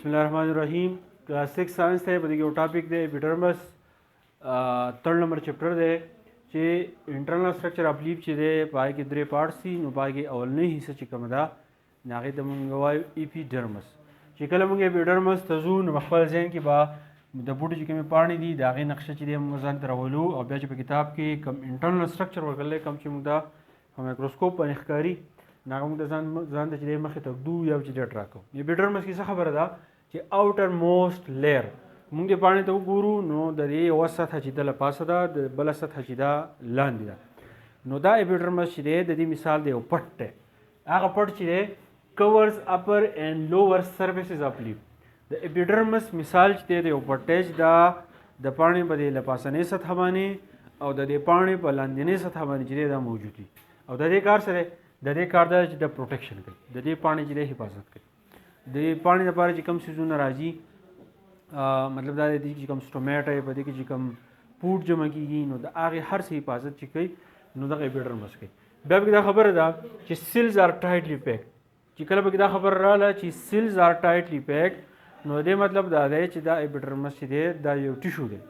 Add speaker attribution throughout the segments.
Speaker 1: बिस्मिल्लाहिर्रहमानिर्रहीम। क्लास 6 साइंस है बदी टॉपिक दे एपिडर्मस 3 नंबर चैप्टर दे चे इंटरनल स्ट्रक्चर ऑफ लीफ चे दे पाए के द्रे पार्ट्स थी नो पाए के अवलनी हिस्सा चे कम दा नागे तमंग वायु एपिडर्मस चे कल मंगे एपिडर्मस तजू न मखबल जैन के बा द बूटी चे के पानी दी दागे नक्शा चे दे मजान तरवलू और ब्याज पे किताब के कम इंटरनल स्ट्रक्चर वगले कम चे मुदा माइक्रोस्कोप पर इखकारी नागम द जान द चे मखे तक दू या चे ट्राको एपिडर्मस की खबर दा چې اوټر موست لیر موږ د پاڼې ته وګورو نو د دې یوه سطحه چې د له پاسه ده د بله سطحه چې دا لاندې ده نو دا اپیډرمس چې دی د دې مثال دی یو پټ دی هغه پټ چې دی کورز اپر اینڈ لوور سرفیسز اف لیف د اپیډرمس مثال چې دی د یو پټ دی چې دا د پاڼې په دې له پاسنۍ سطحه باندې او د دې پاڼې په لاندنۍ سطحه باندې چې دی دا موجود وي او د دې کار سره د دې کار دا چې د پروټیکشن کوي د دې پاڼې چې دی حفاظت کوي د پاڼې لپاره چې کوم سیزونه راځي مطلب دا دی چې کوم سټومیټ په دې کې چې کوم پوټ جمع کیږي نو د هغې هر څه حفاظت چې کوي نو دغه اپیډرمس کوي بیا پکې دا خبره ده چې سیلز آر ټایټلی پیک چې کله پکې دا خبره راغله چې سیلز آر ټایټلی پیک نو دې مطلب دا دی چې دا اپیډرمس چې دی دا یو ټیشو دی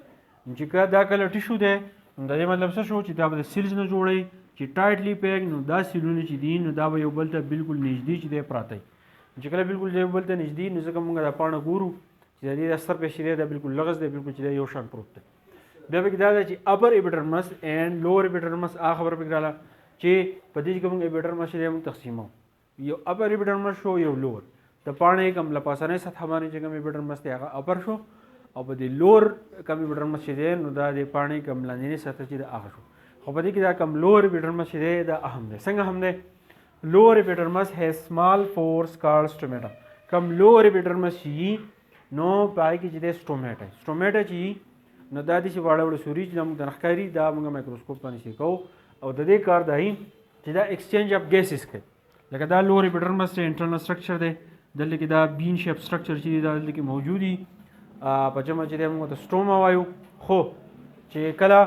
Speaker 1: چې دا کله ټیشو دی نو د دې مطلب څه شو چې دا به د سیلز نه جوړوي چې ټایټلی پیک نو دا سیلونه چې دي نو دا به یو بل ته بالکل نږدې چې دی پراته وي چې کله بالکل یو بل ته نږدې نو ځکه موږ دا پاڼه ګورو چې د دې سر پېښې دی دا بالکل لغز دی بالکل چې دی یو شان پروت دی بیا پکې دا ده چې اپر اپیډرمس اینډ لوور اپیډرمس هغه خبره پکې راغله چې په دې کې موږ اپیډرمس چې دی موږ تقسیمو یو اپر اپیډرمس شو یو لوور د پاڼې کوم له پاسنۍ سطحه باندې چې کوم اپیډرمس دی هغه اپر شو او په دې لوور کوم اپیډرمس چې دی نو دا د پاڼې کوم لاندنۍ سطحه چې دی هغه شو خو په دې کې دا کوم لوور اپیډرمس چې دی دا اهم دی څنګه اهم دی lower epidermis has small pores called stomata کم lower epidermis چې نو پای کې چې د stomata چې نو دا د چې واړه وړه سوري چې موږ د نخکاری دا موږ مایکروسکوپ باندې شي کوو او د دې کار دی چې دا ایکسچینج اف گیسز کوي لکه دا lower epidermis چې انټرنل سټرکچر دی دلته کې دا بین شیپ سټرکچر چې دا دلته کې موجود دي په جمع چې موږ ته سټوما وایو خو چې کله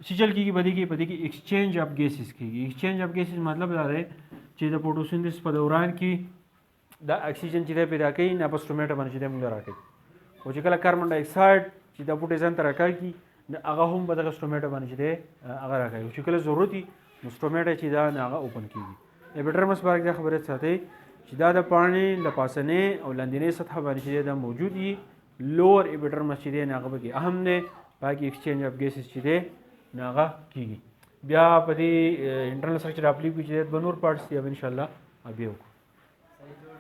Speaker 1: سیچل کېږي په دې کې ایکسچینج اف گیسز کېږي ایکسچینج اف گیسز مطلب دا دی چې د فوټوسنتھسس په دوران کې دا اکسیجن چې دی پیدا کوي نه په سټومیټا باندې چې دی موږ راکوي خو چې کله کاربن ډای اکساید چې د بوټي ځان ته راکاږي نو هغه هم په دغه سټومیټا باندې چې دی هغه راکوي چې کله ضرورت وي نو سټومیټا چې دا هغه اوپن کېږي اپیډرمس باره دا خبره ساتئ چې دا د پاڼې له پاسنۍ او لاندنۍ سطحه باندې چې دا موجود وي لوور اپیډرمس چې دی هغه پکې اهم دی باقي ایکسچینج اف ګیسز چې دی هغه کېږي بیا په دې انټرنل سټرکچر اپ لیف کې چې د نور پارټس دی ان شاء الله بیا وکړو